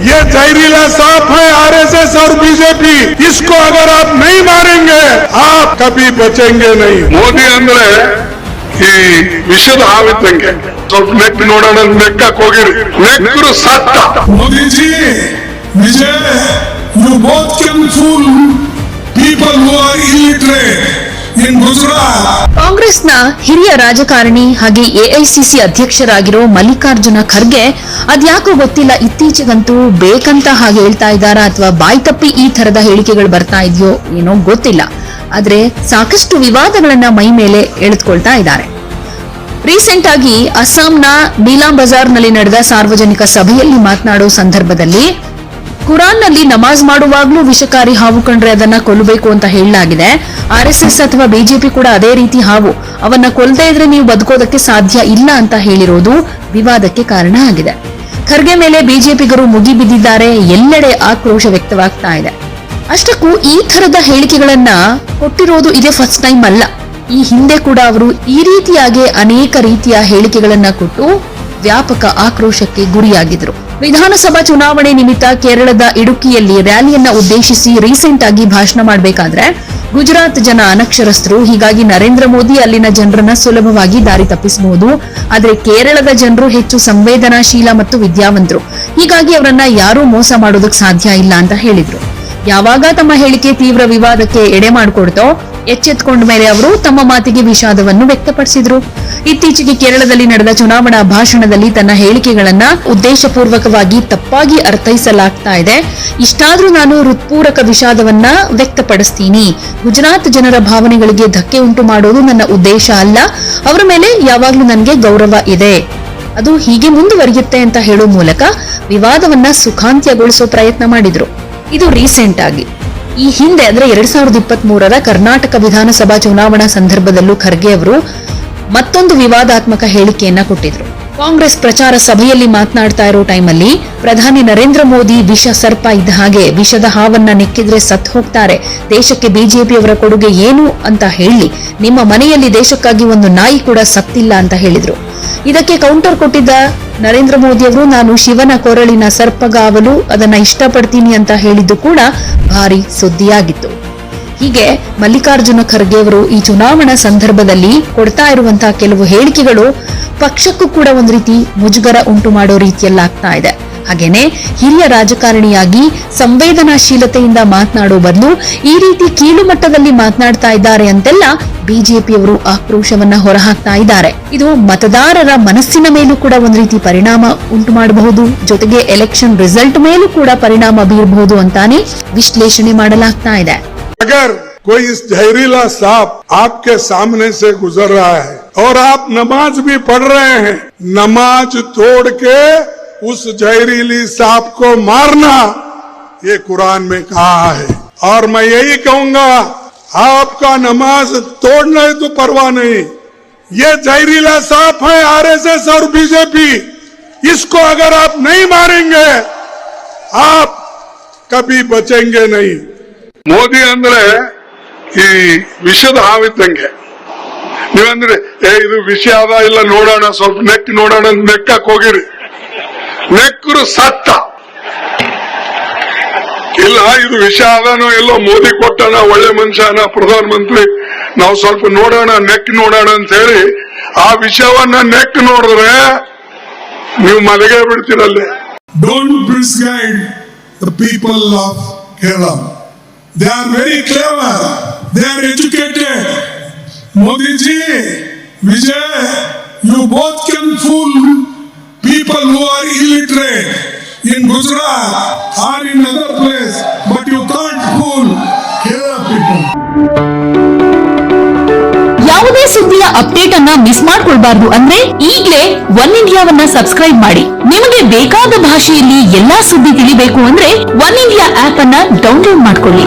ये जहरीला सांप है आरएसएस और बीजेपी। इसको अगर आप नहीं मारेंगे आप कभी बचेंगे नहीं। ಮೋದಿ ಅಂದ್ರೆ ಈ ವಿಷದ ಹಾವಿದ್ದಂಗೆ, ಸ್ವಲ್ಪ ನೆಕ್ ನೋಡೋಣ ನೆಕ್ಕಕ್ ಹೋಗಿರಿ, ನೆಕ್ಕರು ಸತ್ತ. Modiji, Vijay, you both can fool people who are illiterate in Gujarat. ಕಾಂಗ್ರೆಸ್ನ ಹಿರಿಯ ರಾಜಕಾರಣಿ ಹಾಗೆ ಎಐಸಿಸಿ ಅಧ್ಯಕ್ಷರಾಗಿರೋ ಮಲ್ಲಿಕಾರ್ಜುನ ಖರ್ಗೆ ಅದ್ಯಾಕೋ ಗೊತ್ತಿಲ್ಲ, ಇತ್ತೀಚೆಗಂತೂ ಬೇಕಂತ ಹಾಗೆ ಹೇಳ್ತಾ ಇದ್ದಾರಾ ಅಥವಾ ಬಾಯ್ ತಪ್ಪಿ ಈ ತರದ ಹೇಳಿಕೆಗಳು ಬರ್ತಾ ಇದೆಯೋ ಏನೋ ಗೊತ್ತಿಲ್ಲ. ಆದ್ರೆ ಸಾಕಷ್ಟು ವಿವಾದಗಳನ್ನ ಮೈ ಮೇಲೆ ಎಳೆದುಕೊಳ್ತಾ ಇದ್ದಾರೆ. ರೀಸೆಂಟ್ ಆಗಿ ಅಸ್ಸಾಂನ ನೀಲಾಂ ಬಜಾರ್ನಲ್ಲಿ ನಡೆದ ಸಾರ್ವಜನಿಕ ಸಭೆಯಲ್ಲಿ ಮಾತನಾಡೋ ಸಂದರ್ಭದಲ್ಲಿ ಕುರಾನ್ನಲ್ಲಿ ನಮಾಜ್ ಮಾಡುವಾಗ್ಲೂ ವಿಷಕಾರಿ ಹಾವು ಕಂಡ್ರೆ ಅದನ್ನ ಕೊಲ್ಲಬೇಕು ಅಂತ ಹೇಳಲಾಗಿದೆ. ಆರ್ಎಸ್ಎಸ್ ಅಥವಾ ಬಿಜೆಪಿ ಕೂಡ ಅದೇ ರೀತಿ ಹಾವು, ಅವನ್ನ ಕೊಲ್ಲದೇ ಇದ್ರೆ ನೀವು ಬದುಕೋದಕ್ಕೆ ಸಾಧ್ಯ ಇಲ್ಲ ಅಂತ ಹೇಳಿರೋದು ವಿವಾದಕ್ಕೆ ಕಾರಣ ಆಗಿದೆ. ಖರ್ಗೆ ಮೇಲೆ ಬಿಜೆಪಿಗರು ಮುಗಿಬಿದ್ದಿದ್ದಾರೆ, ಎಲ್ಲೆಡೆ ಆಕ್ರೋಶ ವ್ಯಕ್ತವಾಗ್ತಾ ಇದೆ. ಅಷ್ಟಕ್ಕೂ ಈ ತರದ ಹೇಳಿಕೆಗಳನ್ನ ಕೊಟ್ಟಿರೋದು ಇದೇ ಫಸ್ಟ್ ಟೈಮ್ ಅಲ್ಲ. ಈ ಹಿಂದೆ ಕೂಡ ಅವರು ಈ ರೀತಿಯಾಗಿ ಅನೇಕ ರೀತಿಯ ಹೇಳಿಕೆಗಳನ್ನ ಕೊಟ್ಟು ವ್ಯಾಪಕ ಆಕ್ರೋಶಕ್ಕೆ ಗುರಿಯಾಗಿದ್ರು. ವಿಧಾನಸಭಾ ಚುನಾವಣೆ ನಿಮಿತ್ತ ಕೇರಳದ ಇಡುಕಿಯಲ್ಲಿ ರ್ಯಾಲಿಯನ್ನ ಉದ್ದೇಶಿಸಿ ರೀಸೆಂಟ್ ಆಗಿ ಭಾಷಣ ಮಾಡಬೇಕಾದ್ರೆ ಗುಜರಾತ್ ಜನ ಅನಕ್ಷರಸ್ಥರು, ಹೀಗಾಗಿ ನರೇಂದ್ರ ಮೋದಿ ಅಲ್ಲಿನ ಜನರನ್ನ ಸುಲಭವಾಗಿ ದಾರಿ ತಪ್ಪಿಸಬಹುದು. ಆದ್ರೆ ಕೇರಳದ ಜನರು ಹೆಚ್ಚು ಸಂವೇದನಾಶೀಲ ಮತ್ತು ವಿದ್ಯಾವಂತರು, ಹೀಗಾಗಿ ಅವರನ್ನ ಯಾರೂ ಮೋಸ ಮಾಡೋದಕ್ಕೆ ಸಾಧ್ಯ ಇಲ್ಲ ಅಂತ ಹೇಳಿದ್ರು. ಯಾವಾಗ ತಮ್ಮ ಹೇಳಿಕೆ ತೀವ್ರ ವಿವಾದಕ್ಕೆ ಎಡೆ ಮಾಡಿಕೊಡ್ತೋ ಎಚ್ಚೆತ್ಕೊಂಡ ಮೇಲೆ ಅವರು ತಮ್ಮ ಮಾತಿಗೆ ವಿಷಾದವನ್ನು ವ್ಯಕ್ತಪಡಿಸಿದ್ರು. ಇತ್ತೀಚೆಗೆ ಕೇರಳದಲ್ಲಿ ನಡೆದ ಚುನಾವಣಾ ಭಾಷಣದಲ್ಲಿ ತನ್ನ ಹೇಳಿಕೆಗಳನ್ನ ಉದ್ದೇಶಪೂರ್ವಕವಾಗಿ ತಪ್ಪಾಗಿ ಅರ್ಥೈಸಲಾಗ್ತಾ ಇದೆ. ಇಷ್ಟಾದ್ರೂ ನಾನು ಹೃತ್ಪೂರ್ವಕ ವಿಷಾದವನ್ನ ವ್ಯಕ್ತಪಡಿಸ್ತೀನಿ. ಗುಜರಾತ್ ಜನರ ಭಾವನೆಗಳಿಗೆ ಧಕ್ಕೆ ಉಂಟು ಮಾಡೋದು ನನ್ನ ಉದ್ದೇಶ ಅಲ್ಲ. ಅವರ ಮೇಲೆ ಯಾವಾಗ್ಲೂ ನನಗೆ ಗೌರವ ಇದೆ, ಅದು ಹೀಗೆ ಮುಂದುವರಿಯುತ್ತೆ ಅಂತ ಹೇಳೋ ಮೂಲಕ ವಿವಾದವನ್ನ ಸುಖಾಂತ್ಯಗೊಳಿಸೋ ಪ್ರಯತ್ನ ಮಾಡಿದ್ರು. ಇದು ರೀಸೆಂಟ್ ಆಗಿ. ಈ ಹಿಂದೆ ಅಂದ್ರೆ 2023ರ ಕರ್ನಾಟಕ ವಿಧಾನಸಭಾ ಚುನಾವಣಾ ಸಂದರ್ಭದಲ್ಲೂ ಖರ್ಗೆ ಅವರು ಮತ್ತೊಂದು ವಿವಾದಾತ್ಮಕ ಹೇಳಿಕೆಯನ್ನ ಕೊಟ್ಟಿದ್ರು. ಕಾಂಗ್ರೆಸ್ ಪ್ರಚಾರ ಸಭೆಯಲ್ಲಿ ಮಾತನಾಡ್ತಾ ಇರೋ ಟೈಮಲ್ಲಿ ಪ್ರಧಾನಿ ನರೇಂದ್ರ ಮೋದಿ ವಿಷ ಸರ್ಪ ಇದ್ದ ಹಾಗೆ, ವಿಷದ ಹಾವನ್ನ ನೆಕ್ಕಿದ್ರೆ ಸತ್ತು ಹೋಗ್ತಾರೆ, ದೇಶಕ್ಕೆ ಬಿಜೆಪಿಯವರ ಕೊಡುಗೆ ಏನು ಅಂತ ಹೇಳಿ ನಿಮ್ಮ ಮನೆಯಲ್ಲಿ ದೇಶಕ್ಕಾಗಿ ಒಂದು ನಾಯಿ ಕೂಡ ಸತ್ತಿಲ್ಲ ಅಂತ ಹೇಳಿದ್ರು. ಇದಕ್ಕೆ ಕೌಂಟರ್ ಕೊಟ್ಟಿದ್ದ ನರೇಂದ್ರ ಮೋದಿ ಅವರು, ನಾನು ಶಿವನ ಕೊರಳಿನ ಸರ್ಪಗಾವಲು, ಅದನ್ನ ಇಷ್ಟಪಡ್ತೀನಿ ಅಂತ ಹೇಳಿದ್ದು ಕೂಡ ಭಾರಿ ಸುದ್ದಿಯಾಗಿತ್ತು. ಹೀಗೆ ಮಲ್ಲಿಕಾರ್ಜುನ ಖರ್ಗೆ ಅವರು ಈ ಚುನಾವಣಾ ಸಂದರ್ಭದಲ್ಲಿ ಕೊಡ್ತಾ ಇರುವಂತಹ ಕೆಲವು ಹೇಳಿಕೆಗಳು ಪಕ್ಷಕ್ಕೂ ಕೂಡ ಒಂದು ರೀತಿ ಮುಜುಗರ ಉಂಟು ಮಾಡೋ ರೀತಿಯಲ್ಲಾಗ್ತಾ ಇದೆ. ಹಾಗೇನೆ ಹಿರಿಯ ರಾಜಕಾರಣಿಯಾಗಿ ಸಂವೇದನಾಶೀಲತೆಯಿಂದ ಮಾತನಾಡೋ ಬದಲು ಈ ರೀತಿ ಕೀಳು ಮಟ್ಟದಲ್ಲಿ ಮಾತನಾಡ್ತಾ ಇದ್ದಾರೆ ಅಂತೆಲ್ಲ ಬಿಜೆಪಿಯವರು ಆಕ್ರೋಶವನ್ನ ಹೊರಹಾಕ್ತಾ ಇದ್ದಾರೆ. ಇದು ಮತದಾರರ ಮನಸ್ಸಿನ ಮೇಲೂ ಕೂಡ ಒಂದು ರೀತಿ ಪರಿಣಾಮ ಉಂಟು ಮಾಡಬಹುದು, ಜೊತೆಗೆ ಎಲೆಕ್ಷನ್ ರಿಸಲ್ಟ್ ಮೇಲೂ ಕೂಡ ಪರಿಣಾಮ ಬೀರಬಹುದು ಅಂತಾನೆ ವಿಶ್ಲೇಷಣೆ ಮಾಡಲಾಗ್ತಾ ಇದೆ. अगर कोई इस जहरीला सांप आपके सामने से गुजर रहा है और आप नमाज भी पढ़ रहे हैं, नमाज तोड़ के उस जहरीली सांप को मारना, ये कुरान में कहा है. और मैं यही कहूंगा, आपका नमाज तोड़ना तो परवाह नहीं, ये जहरीला सांप है आरएसएस और बीजेपी. इसको अगर आप नहीं मारेंगे आप कभी बचेंगे नहीं. ಮೋದಿ ಅಂದ್ರೆ ಈ ವಿಷದ ಹಾವಿದ್ದಂಗೆ. ನೀವಂದ್ರೆ ಇದು ವಿಷ ಅದ ಇಲ್ಲ ನೋಡೋಣ, ಸ್ವಲ್ಪ ನೆಕ್ ನೋಡೋಣ ನೆಕ್ಕಕ್ ಹೋಗಿರಿ, ನೆಕ್ಕರು ಸತ್ತ. ಇಲ್ಲ ಇದು ವಿಷ ಅದನೋ ಎಲ್ಲೋ ಮೋದಿ ಕೊಟ್ಟನ, ಒಳ್ಳೆ ಮನುಷ್ಯನ ಪ್ರಧಾನ ಮಂತ್ರಿ, ನಾವು ಸ್ವಲ್ಪ ನೋಡೋಣ ನೆಕ್ ನೋಡೋಣ ಅಂತ ಹೇಳಿ ಆ ವಿಷಯವನ್ನ ನೆಕ್ ನೋಡಿದ್ರೆ ನೀವು ಮಲಗೇ ಬಿಡ್ತೀರಲ್ಲೇ. Don't misguide the people of Kerala. They are very clever. They are educated. Modi ji, Vijay, you both can fool people who are illiterate in Gujarat or in other place, but you can't fool Kerala people. ಯಾವುದೇ ಸುದ್ದಿಯ update ಅನ್ನ miss ಮಾಡ್ಕೊಳ್ಬಾರ್ದು ಅಂದ್ರೆ ಈಗಲೇ one ಇಂಡಿಯಾವನ್ನ subscribe ಮಾಡಿ. ನಿಮಗೆ ಬೇಕಾದ ಭಾಷೆಯಲ್ಲಿ ಎಲ್ಲಾ ಸುದ್ದಿ ತಿಳಿಬೇಕು ಅಂದ್ರೆ ಒನ್ ಇಂಡಿಯಾ ಆಪ್ ಅನ್ನ ಡೌನ್ಲೋಡ್ ಮಾಡ್ಕೊಳ್ಳಿ.